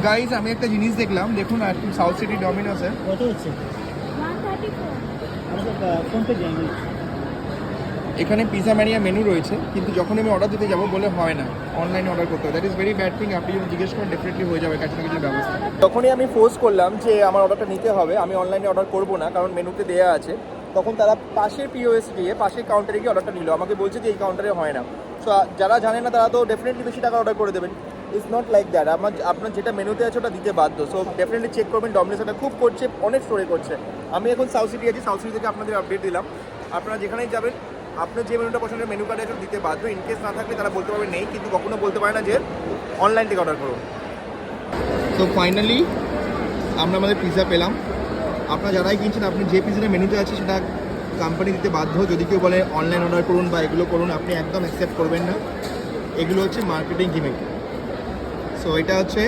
Guys আমি একটা জিনিস দেখলাম, দেখুন আর একটু সাউথ সিটি ডমিনোসে কত হচ্ছে 134 আমাদের ফোনপে যায়নি। এখানে পিজা ম্যানিয়া মেনু রয়েছে, কিন্তু যখন আমি অর্ডার দিতে যাবো বলে হয় না, অনলাইনে অর্ডার করতে হয়। That is very bad thing. আপনি যদি জিজ্ঞেস করেন ডেফিনেটলি হয়ে যাবে কাছে না কিছু ব্যবস্থা। যখনই আমি ফোর্স করলাম যে আমার অর্ডারটা নিতে হবে, আমি অনলাইনে অর্ডার করবো না কারণ মেনুতে দেওয়া আছে, তখন তারা পাশের পিওএস দিয়ে পাশের কাউন্টারে গিয়ে অর্ডারটা নিল। আমাকে বলছে যে এই কাউন্টারে হয় না। সো যারা জানে না তারা তো ডেফিনেটলি বেশি টাকা অর্ডার করে দেবেন। It's not like that. আপনার যেটা মেনুতে আছে ওটা দিতে বাধ্য। সো ডেফিনেটলি চেক করবেন। ডমিনোস এটা খুব করছে, অনেক স্টোরে করছে। আমি এখন সাউথ সিটি আছি, সাউথ সিটি থেকে আপনাদের আপডেট দিলাম। আপনারা যেখানেই যাবেন আপনার যে মেনুটা পছন্দের মেনু কার্ডে এটা দিতে বাধ্য। ইনকেস না থাকলে তারা বলতে পারবে নেই, কিন্তু কখনো বলতে পারে না যে অনলাইন থেকে অর্ডার করুন। তো ফাইনালি আমরা আমাদের পিৎজা পেলাম। আপনারা যারাই কিনছেন, আপনি যে পিৎজাটা মেনুতে আছে সেটা কোম্পানি দিতে বাধ্য। যদি কেউ বলে অনলাইন অর্ডার করুন বা এগুলো করুন, আপনি একদম অ্যাকসেপ্ট করবেন না। এগুলো হচ্ছে মার্কেটিং গিমিক। সো এটা হচ্ছে